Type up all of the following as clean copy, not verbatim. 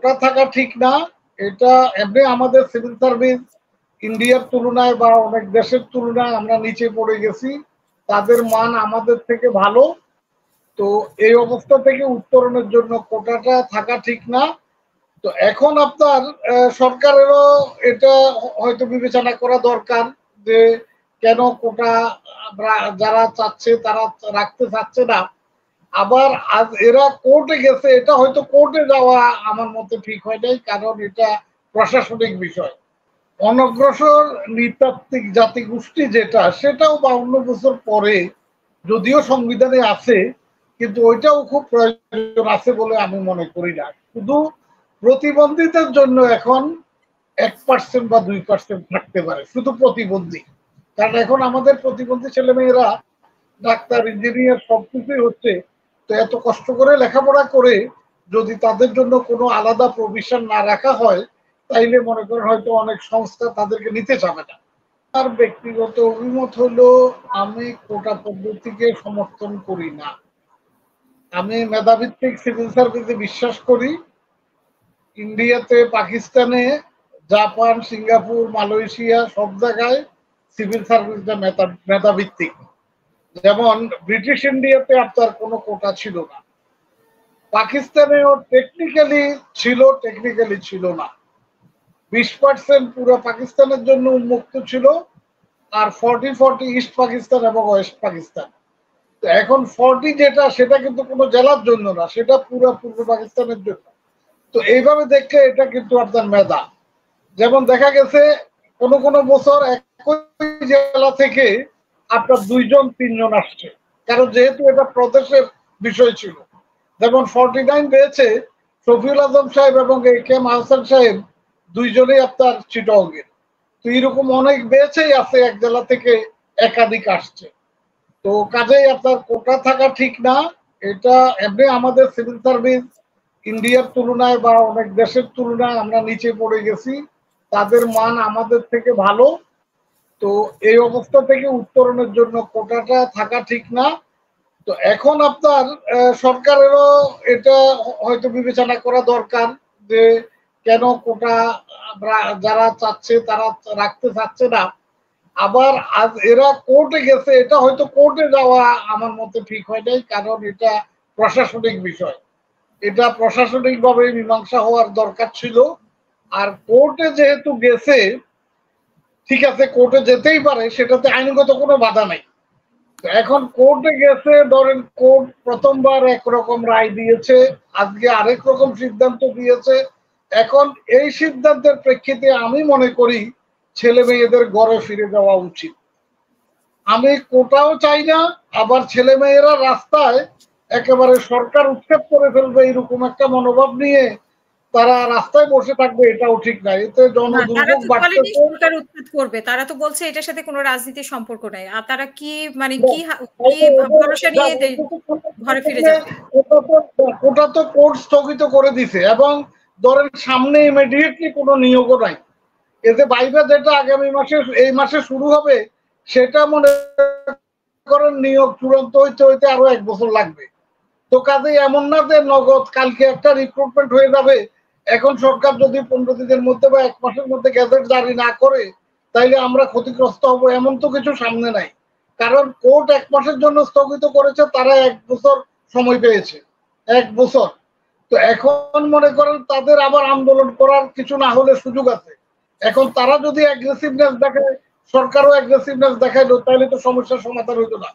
কোটা থাকা ঠিক না। এটা এমনি আমাদের সিভিল সার্ভিস ইন্ডিয়ার তুলনায় বা অনেক দেশের তুলনায় আমরা নিচে পড়ে গেছি। তাদের মান আমাদের থেকে ভালো। তো এই অবস্থা থেকে উত্তরণের জন্য কোটাটা থাকা ঠিক না। তো এখন আপনার সরকারেরও এটা হয়তো বিবেচনা করা দরকার যে কেন কোটা যারা চাচ্ছে তারা রাখতে চাচ্ছে না। আবার আজ এরা কোর্টে গেছে, এটা হয়তো কোর্টে যাওয়া আমার মতে ঠিক হয় নাই, কারণ এটা প্রশাসনিক বিষয়। অনগ্রসর নৃতাত্ত্বিক জাতিগোষ্ঠী যেটা, সেটাও 52 বছর পরে যদিও সংবিধানে আছে, কিন্তু ওইটাও খুব প্রয়োজন আছে বলে আমি মনে করি না। শুধু প্রতিবন্ধীদের জন্য এখন 1% বা 2% থাকতে পারে, শুধু প্রতিবন্ধী। কারণ এখন আমাদের প্রতিবন্ধী ছেলেমেয়েরা ডাক্তার, ইঞ্জিনিয়ার সবকিছুই হচ্ছে। তো এত কষ্ট করে লেখাপড়া করে যদি তাদের জন্য কোনো আলাদা প্রভিশন না রাখা হয়, তাইলে মনে করেন হয়তো অনেক সংস্থা তাদেরকে নিতে চাবে না। আর ব্যক্তিগত অভিমত হলো, আমি কোটা পদ্ধতিকে সমর্থন করি না। আমি মেধাভিত্তিক সিভিল সার্ভিসে বিশ্বাস করি। ইন্ডিয়াতে, পাকিস্তানে, জাপান, সিঙ্গাপুর, মালয়েশিয়া সব জায়গায় সিভিল সার্ভিসটা মেধাভিত্তিক। যেমন ব্রিটিশ ইন্ডিয়াতে আপনার কোনো কোটা ছিল না, পাকিস্তানেও টেকনিক্যালি ছিল, টেকনিক্যালি ছিল না। 20% পুরো পাকিস্তানের জন্য উন্মুক্ত ছিল, আর 40 ইস্ট পাকিস্তান এবং ওয়েস্ট পাকিস্তান। তো এখন 40 যেটা, সেটা কিন্তু কোনো জেলার জন্য না, সেটা পুরো পূর্ব পাকিস্তানের জন্য। তো এইভাবে দেখলে এটা কিন্তু আপনার মেধা। যেমন দেখা গেছে কোনো কোনো বছর একই জেলা থেকে আপনার 2-3 জন আসছে, কারণ যেহেতু এটা প্রদেশের বিষয় ছিল। যেমন 49 পেয়েছে শফিউল আজম সাহেব এবং এ কে এম আহসান সাহেব, দুইজনেই আপনার চিটগের। তো এরকম অনেক বেছেই আছে এক জেলা থেকে একাধিক আসছে। তো কাজেই আপনার কোটা থাকা ঠিক না। এটা এমনি আমাদের সিভিল সার্ভিস ইন্ডিয়ার তুলনায় বা অনেক দেশের তুলনায় আমরা নিচে পড়ে গেছি। তাদের মান আমাদের থেকে ভালো। তো এই অবস্থা থেকে উত্তরণের জন্য কোটাটা থাকা ঠিক না। তো এখন আপনার সরকারেরও এটা হয়তো বিবেচনা করা দরকার যে কেন কোটা যারা চাচ্ছে তারা রাখতে চাচ্ছে না। আবার আজ এরা কোর্টে গেছে, এটা হয়তো কোর্টে যাওয়া আমার মতে ঠিক হয় নাই, কারণ এটা প্রশাসনিক বিষয়। এটা প্রশাসনিক ভাবে মীমাংসা হওয়ার দরকার ছিল। আর কোর্টে যেহেতু গেছে, ঠিক আছে, কোর্টে যেতেই পারে, সেটাতে আইনগত কোনো বাধা নাই। এখন কোর্টে গেছে, ধরেন কোর্ট প্রথমবার একরকম রায় দিয়েছে, আজকে আরেক রকম সিদ্ধান্ত দিয়েছে। এখন এই সিদ্ধান্তের প্রেক্ষিতে আমি মনে করি ছেলে মেয়েদের ঘরে ফিরে যাওয়া উচিত। আমি কোটাও চাই না, আবার ছেলে মেয়েরা রাস্তায় একেবারে সরকার উৎক্ষেপ করে ফেলবে এরকম একটা মনোভাব নিয়ে তারা রাস্তায় বসে থাকবে, এটাও ঠিক না। এতে জনদুর্ভোগ বাড়তেছে। সরকার উৎখাত করবে, তারা তো বলছে এটার সাথে কোনো রাজনীতির সম্পর্ক নাই। আর তারা কি মানে কি ভরসা নিয়ে ঘরে ফিরে যাবে? ওটা তো কোর্ট স্থগিত করে দিছে, এবং ধরেন সামনে ইমিডিয়েটলি কোনো নিয়োগও নাই। এতে বাইরে যেটা আগামী মাসে, এই মাসে শুরু হবে, সেটা মনে করেন নিয়োগ চূড়ান্ত হইতে হইতে আরো 1 বছর লাগবে। তো কাজেই এমন না যে নগদ কালকে একটা রিক্রুটমেন্ট হয়ে যাবে। এখন সরকার যদি 15 দিনের মধ্যে বা 1 মাসের মধ্যে গ্যাজেট জারি না করে, তাইলে আমরা ক্ষতিগ্রস্ত হব, এমন তো কিছু সামনে নাই। কারণ কোর্ট 1 মাসের জন্য স্থগিত করেছে, তারা 1 বছর সময় পেয়েছে, 1 বছর। তো এখন মনে করেন তাদের আবার আন্দোলন করার কিছু না হলে সুযোগ আছে। এখন তারা যদি অ্যাগ্রেসিভনেস দেখায়, সরকারও অ্যাগ্রেসিভনেস দেখাইলো, তাহলে তো সমস্যার সমাধান হইতো না।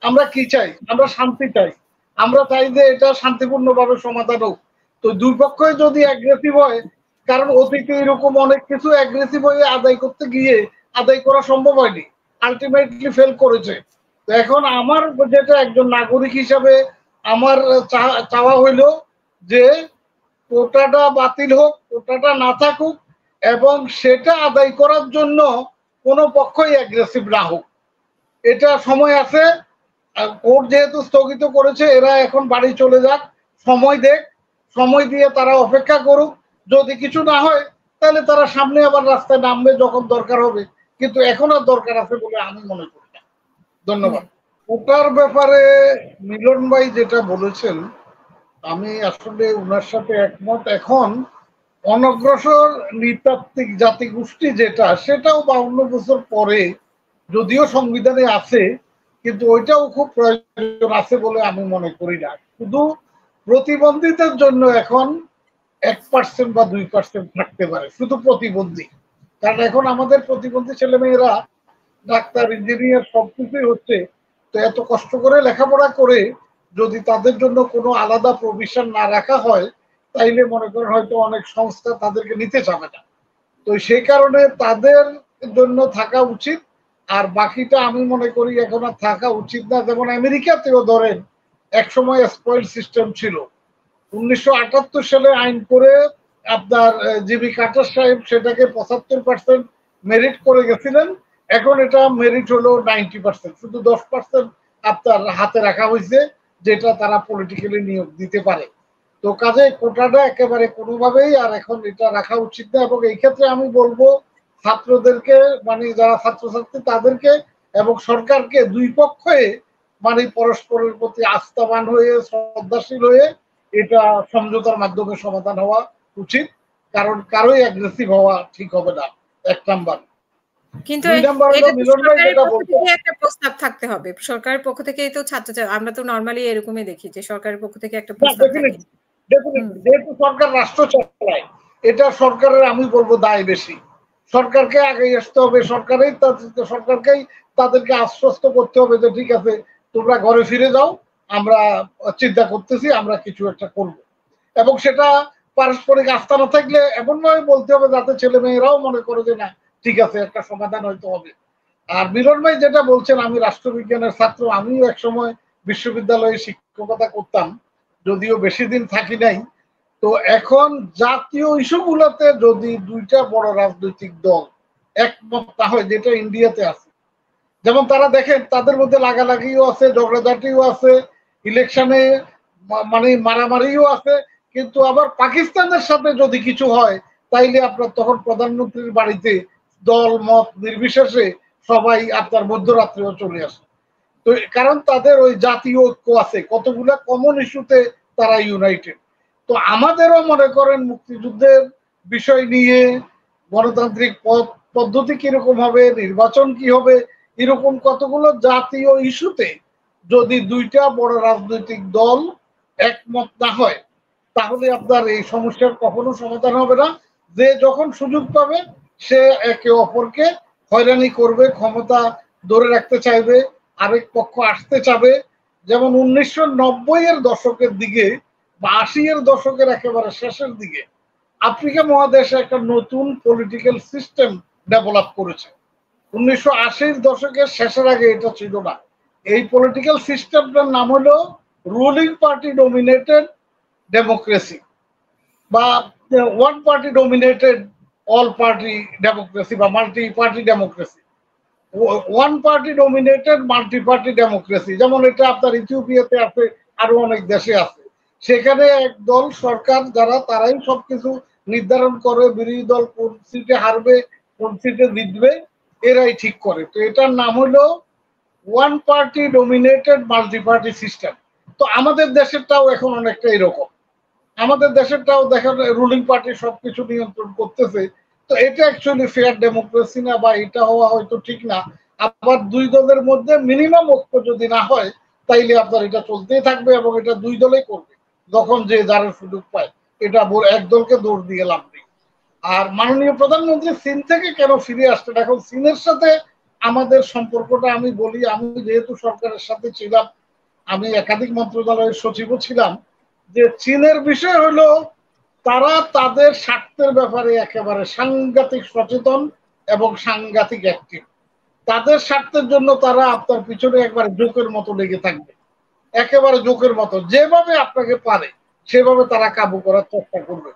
আমরা কি চাই? আমরা শান্তি চাই। আমরা চাই যে এটা শান্তিপূর্ণভাবে সমাধান হোক। তো দুই পক্ষই যদি অ্যাগ্রেসিভ হয়, কারণ অতীতে এরকম অনেক কিছু অ্যাগ্রেসিভ হয়ে আদায় করতে গিয়ে আদায় করা সম্ভব হয়নি, আলটিমেটলি ফেল করেছে। তো এখন আমার যেটা একজন নাগরিক হিসাবে আমার চাওয়া হইলো যে কোটাটা বাতিল হোক, কোটাটা না থাকুক, এবং সেটা আদায় করার জন্য কোনো পক্ষই অ্যাগ্রেসিভ না হোক। এটা সময় আছে। কোর্ট যেহেতু স্থগিত করেছে, এরা এখন বাড়ি চলে যাক, সময় দেখ, সময় দিয়ে তারা অপেক্ষা করুক। যদি কিছু না হয়, তাহলে তারা সামনে আবার রাস্তায় নামবে যখন দরকার হবে। কিন্তু এখন আর দরকার আছে বলে আমি মনে করি না। ধন্যবাদ। ওটার ব্যাপারে মিলন ভাই যেটা বলেছেন, আমি আসলে ওনার সাথে একমত। এখন অনগ্রসর নৃতাত্ত্বিক জাতিগোষ্ঠী যেটা, সেটাও 52 বছর পরে যদিও সংবিধানে আছে, কিন্তু ওইটাও খুব প্রয়োজন আছে বলে আমি মনে করি না। শুধু প্রতিবন্ধীদের জন্য এখন 1% বা 2% থাকতে পারে, শুধু প্রতিবন্ধী। কারণ এখন আমাদের প্রতিবন্ধী ছেলেমেয়েরা ডাক্তার, ইঞ্জিনিয়ার সবকিছুই হচ্ছে। তো এত কষ্ট করে লেখাপড়া করে যদি তাদের জন্য কোনো আলাদা প্রভিশন না রাখা হয়, তাইলে মনে করেন হয়তো অনেক সংস্থা তাদেরকে নিতে চাবে না। তো সেই কারণে তাদের জন্য থাকা উচিত। আর বাকিটা আমি মনে করি এখন আর থাকা উচিত না। যেমন আমেরিকাতেও ধরেন একসময় স্পয়েল সিস্টেম ছিল। 1978 সালে আইন করে আপনার জিবি কার্টার সাহেব সেটাকে 75% মেরিট করে গেছিলেন। এখন এটা মেরিট হলো 90%, শুধু 10% আপনার হাতে রাখা হয়েছে, যেটা তারা পলিটিক্যালি নিয়োগ দিতে পারে। তো কাজে কোটাটা একেবারে কোনোভাবেই আর এখন এটা রাখা উচিত না। এবং এই ক্ষেত্রে আমি বলবো ছাত্রদেরকে, মানে যারা ছাত্রছাত্রী তাদেরকে এবং সরকারকে, দুই পক্ষে মানে পরস্পরের প্রতি আস্থাবান হয়ে, শ্রদ্ধাশীল হয়ে এটা সমঝোতার মাধ্যমে সমাধান হওয়া উচিত। কারণ কারোই অ্যাগ্রেসিভ হওয়া ঠিক হবে না, 1 নাম্বার। কিন্তু 2 নাম্বার হলো মিলন ভাই যেটা বলতে, একটা প্রস্তাব থাকতে হবে সরকারের পক্ষ থেকেই তো আমরা তো নরমালি এরকমই দেখি যে সরকারের পক্ষ থেকে একটা প্রস্তাব থাকে। যেহেতু সরকার রাষ্ট্র চালায়, এটা সরকারের আমি বলবো দায় বেশি। সরকারকে আগে আসতে হবে, সরকারকেই তাদেরকে আশ্বস্ত করতে হবে যে ঠিক আছে, তোমরা ঘরে ফিরে যাও, আমরা চিন্তা করতেছি, আমরা কিছু একটা করব। এবং সেটা পারস্পরিক আস্থা না থাকলে এমনভাবে বলতে হবে যাতে ছেলে মেয়েরাও মনে করে যে না ঠিক আছে, একটা সমাধান হয়তো হবে। আর মিলন ভাই যেটা বলছেন, আমি রাষ্ট্রবিজ্ঞানের ছাত্র, আমিও একসময় বিশ্ববিদ্যালয়ে শিক্ষকতা করতাম, যদিও বেশি দিন থাকি নাই। তো এখন জাতীয় ইস্যুগুলোতে যদি দুইটা বড় রাজনৈতিক দল একমত না হয়, যেটা ইন্ডিয়াতে আছে, যেমন তারা দেখেন তাদের মধ্যে লাগালাগিও আছে, ঝগড়াঝাটিও আছে, ইলেকশনে মানে মারামারিও আছে, কিন্তু আবার পাকিস্তানের সাথে যদি কিছু হয় তাইলে আপনার তখন প্রধানমন্ত্রীর বাড়িতে দল মত নির্বিশেষে সবাই আপনার মধ্যরাত্রেও চলে আসে। তো কারণ তাদের ওই জাতীয় ঐক্য আছে, কতগুলা কমন ইস্যুতে তারা ইউনাইটেড। তো আমাদেরও মনে করেন মুক্তিযুদ্ধের বিষয় নিয়ে, গণতান্ত্রিক পদ্ধতি কিরকম হবে, নির্বাচন কি হবে, এরকম কতগুলো জাতীয় ইস্যুতে যদি দুইটা বড় রাজনৈতিক দল একমত না হয়, তাহলে আপনার এই সমস্যার কখনো সমাধান হবে না। যে যখন সুযোগ পাবে সে একে অপরকে হয়রানি করবে, ক্ষমতা ধরে রাখতে চাইবে, আরেক পক্ষ আসতে চাবে। যেমন 1990-এর দশকের দিকে বা 80-এর দশকের একেবারে শেষের দিকে আফ্রিকা মহাদেশে একটা নতুন পলিটিক্যাল সিস্টেম ডেভেলপ করেছে। 1980-র দশকের শেষের আগে এটা ছিল না। এই পলিটিক্যাল সিস্টেমটার নাম হলো রুলিং পার্টি ডমিনেটেড ডেমোক্রেসি, বা one party dominated all party democracy, বা multi party democracy, one party dominated multi party democracy. যেমন এটা আপনার ইথিওপিয়াতে আছে, আরো অনেক দেশে আছে। সেখানে এক দল সরকার যারা, তারাই সবকিছু নির্ধারণ করে, বিরোধী দল কোন সিটে হারবে, কোন সিটে জিতবে, এরাই ঠিক করে। তো এটার নাম হলো one party dominated multi party system. তো আমাদের দেশেরটাও এখন অনেকটা এরকম। আমাদের দেশেরটাও দেখেন রুলিং পার্টি সবকিছু নিয়ন্ত্রণ করতেছে। তো এটা অ্যাকচুয়ালি ফেয়ার ডেমোক্রেসি না, বা এটা হওয়া হয়তো ঠিক না। আবার দুই দলের মধ্যে মিনিমাম ঐক্য যদি না হয়, তাইলে আপনার এটা চলতেই থাকবে এবং এটা দুই দলেই করবে যখন যে যার সুযোগ পায়। এটা এক দলকে দৌড় দিয়ে লাভ নেই। আর মাননীয় প্রধানমন্ত্রী চীন থেকে কেন ফিরে আসছেন, এখন চীনের সাথে আমাদের সম্পর্কটা আমি বলি, আমি যেহেতু সরকারের সাথে ছিলাম, আমি একাধিক মন্ত্রণালয়ের সচিবও ছিলাম, যে চীনের বিষয় হলো তারা তাদের স্বার্থের ব্যাপারে একেবারে সাংঘাতিক সচেতন এবং সাংঘাতিক অ্যাক্টিভ। তাদের স্বার্থের জন্য তারা আপনার পিছনে একবার জোকের মতো লেগে থাকবে, একেবারে জোকের মতো, যেভাবে আপনাকে পারে সেভাবে তারা কাবু করার চেষ্টা করবে।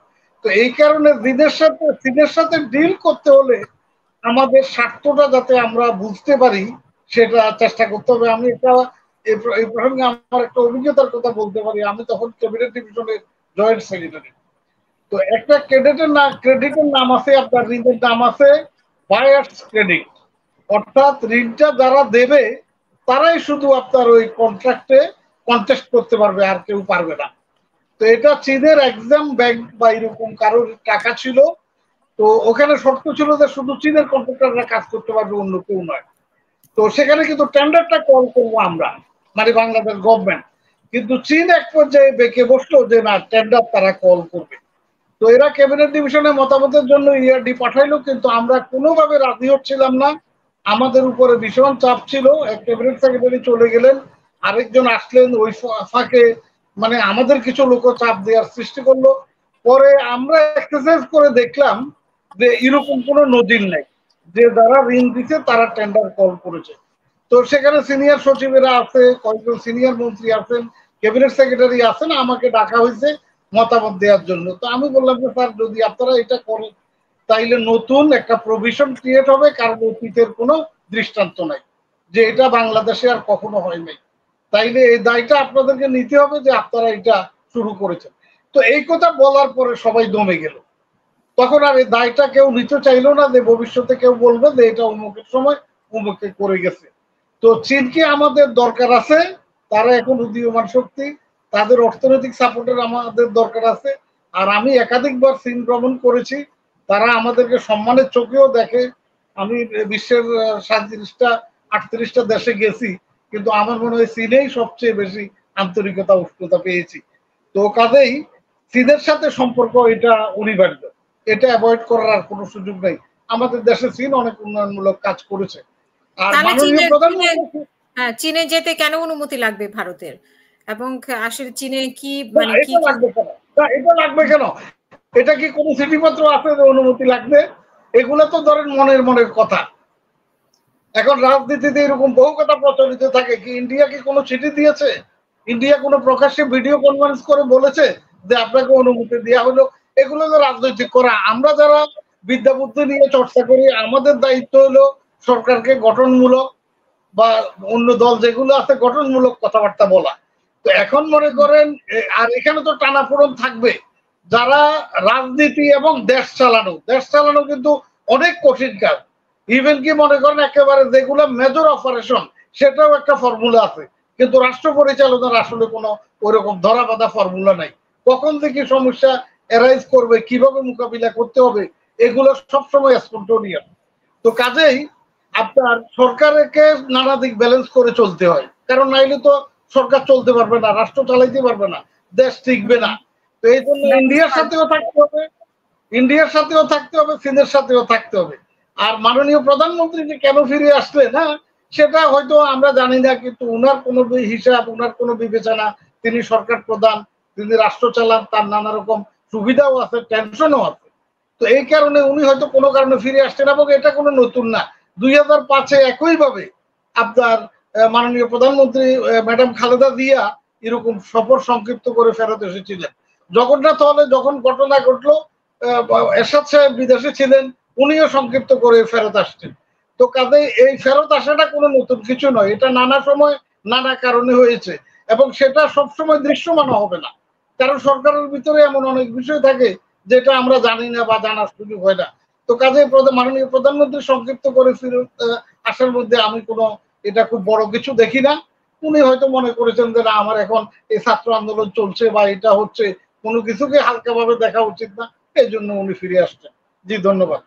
তো এই কারণে চীনের সাথে ডিল করতে হলে আমাদের স্বার্থটা যাতে আমরা বুঝতে পারি সেটা চেষ্টা করতে হবে। আমি একটা এই প্রসঙ্গে আমার একটা অভিজ্ঞতার কথা বলতে পারি। আমি তখন ক্যাবিনেট ডিভিশনের জয়েন্ট সেক্রেটারি। তো একটা ক্রেডিটের নাম আছে, আপনার ঋণের নাম আছে বায়ার্স ক্রেডিট, অর্থাৎ ঋণটা যারা দেবে তারাই শুধু আপনার ওই কন্ট্রাক্টে কন্টেস্ট করতে পারবে, আর কেউ পারবে না। তো এটা চীনের এক্সাম ব্যাংক বা এরকম কারোর টাকা ছিল। তো ওখানে শর্ত ছিল যে শুধু চীনের কন্ট্রাক্টররা কাজ করতে পারবে, অন্য কেউ নয়। তো সেখানে কিন্তু টেন্ডারটা কল করবো আমরা, মানে বাংলাদেশ গভর্নমেন্ট। কিন্তু চীন এক পর্যায়ে বেঁকে বসলো যে না, টেন্ডার তারা কল করবে। তো এরা ক্যাবিনেট ডিভিশনে মতামতের জন্য ইআরডি পাঠাইলো, কিন্তু আমরা কোনোভাবে রাজি হচ্ছিলাম না। আমাদের উপরে ভীষণ চাপ ছিল। এক ক্যাবিনেট সেক্রেটারি চলে গেলেন, আরেকজন আসলেন, ওই ফাঁকে মানে আমাদের কিছু লোক চাপ দেওয়ার সৃষ্টি করলো। পরে আমরা এক্সারসাইজ করে দেখলাম যে এরকম কোনো নজির নাই যে যারা ঋণ দিচ্ছে তারা টেন্ডার কল করেছে। তো সেখানে সিনিয়র সচিবেরা আছে, কয়েকজন সিনিয়র মন্ত্রী আছেন, ক্যাবিনেট সেক্রেটারি আছেন, আমাকে ডাকা হয়েছে মতামত দেওয়ার জন্য। তো আমি বললাম যে স্যার, যদি আপনারা এটা করেন তাইলে নতুন একটা প্রভিশন ক্রিয়েট হবে, কারণ অতীতের কোনো দৃষ্টান্ত নাই যে এটা বাংলাদেশে আর কখনো হয় নাই। তাইলে এই দায়টা আপনাদেরকে নিতে হবে যে আপনারা এটা শুরু করেছেন। তো এই কথা বলার পরে সবাই দমে গেল। তখন আর এই দায়টা কেউ নিতে চাইলো না যে ভবিষ্যতে কেউ বলবে যে এটা অমুকের সময় অমুকে করে গেছে। তো চীনকে আমাদের দরকার আছে, তারা এখন উদীয়মান শক্তি, তাদের অর্থনৈতিক সাপোর্টের আমাদের দরকার আছে। আর আমি একাধিকবার চীন ভ্রমণ করেছি, তারা আমাদেরকে সম্মানের চোখেও দেখে। আমি বিশ্বের 37টা 38টা দেশে গেছি, কিন্তু আমার মনে হয় চীনেই সবচেয়ে বেশি আন্তরিকতা উষ্ণতা পেয়েছি। তো কাজেই চীনের সাথে সম্পর্ক এটা অনিবার্য, এটা অ্যাভয়েড করার আর কোনো সুযোগ নেই। আমাদের দেশে চীন অনেক উন্নয়নমূলক কাজ করেছে। আর মাননীয় প্রধানমন্ত্রী, হ্যাঁ, চীনে যেতে কেন অনুমতি লাগবে ভারতের? এবং আসলে চীনে কি মানে কি লাগবে কেন? এটা লাগবে কেন? এটা কি কোনো চিঠিপত্র আছে যে অনুমতি লাগবে? এগুলো তো ধরেন মনের কথা। এখন রাজনীতিতে এরকম বহু কথা প্রচলিত থাকে। কি ইন্ডিয়া কি কোনো চিঠি দিয়েছে? ইন্ডিয়া কোনো প্রকাশ্যে ভিডিও কনফারেন্স করে বলেছে যে আপনাকে অনুমতি দেওয়া হলো? এগুলো তো রাজনৈতিক করা। আমরা যারা বিদ্যা বুদ্ধি নিয়ে চর্চা করি, আমাদের দায়িত্ব হলো সরকারকে গঠনমূলক বা অন্য দল যেগুলো আছে গঠনমূলক কথাবার্তা বলা। তো এখন মনে করেন, আর এখানে তো টানাপোড়েন থাকবে। যারা রাজনীতি এবং দেশ চালানো কিন্তু অনেক কঠিন কাজ। ইভেন কি মনে করেন একেবারে যেগুলো মেজর অপারেশন, সেটাও একটা ফর্মুলা আছে, কিন্তু রাষ্ট্র পরিচালনার আসলে কোনো ওইরকম ধরা বাঁধা ফর্মুলা নাই। কখন থেকে সমস্যা এরাইজ করবে, কিভাবে মোকাবিলা করতে হবে, এগুলো সবসময় স্পন্টেনিয়াস। তো কাজেই আপনার সরকারকে নানা দিক ব্যালেন্স করে চলতে হয়, কারণ নাইলে তো সরকার চলতে পারবে না, রাষ্ট্র চালাইতে পারবে না, দেশ টিকবে না। তো এই জন্য ইন্ডিয়ার সাথেও থাকতে হবে, চীনের সাথেও থাকতে হবে। আর মাননীয় প্রধানমন্ত্রী যে কেন ফিরে আসলেন, হ্যাঁ, সেটা হয়তো আমরা জানি না, কিন্তু উনার কোনো হিসাব, উনার কোনো বিবেচনা, তিনি সরকার প্রধান, তিনি রাষ্ট্র চালান, তার নানা রকম সুবিধাও আছে, টেনশনও আছে। তো এই কারণে উনি হয়তো কোনো কারণে ফিরে আসছেন, এবং এটা কোনো নতুন না। 2005-এ একইভাবে আপনার মাননীয় প্রধানমন্ত্রী ম্যাডাম খালেদা জিয়া এরকম সফর সংক্ষিপ্ত করে ফেরত এসেছিলেন। জগন্নাথ হলে যখন ঘটনা ঘটলো, এরশাদ সাহেব বিদেশে ছিলেন, উনিও সংক্ষিপ্ত করে ফেরত আসছেন। তো কাজে এই ফেরত আসাটা কোনো নতুন কিছু নয়, এটা নানা সময় নানা কারণে হয়েছে, এবং সেটা সবসময় দৃশ্যমান হবে না, কারণ সরকারের ভিতরে এমন অনেক বিষয় থাকে যেটা আমরা জানি না বা জানার সুযোগ হয় না। তো কাজে মাননীয় প্রধানমন্ত্রী সংক্ষিপ্ত করে ফেরত আসার মধ্যে আমি কোনো এটা খুব বড় কিছু দেখি না। উনি হয়তো মনে করেছেন যে না, আমার এখন এই ছাত্র আন্দোলন চলছে বা এটা হচ্ছে, কোনো কিছুকে হালকাভাবে দেখা উচিত না, এই জন্য উনি ফিরে আসছেন। জি, ধন্যবাদ।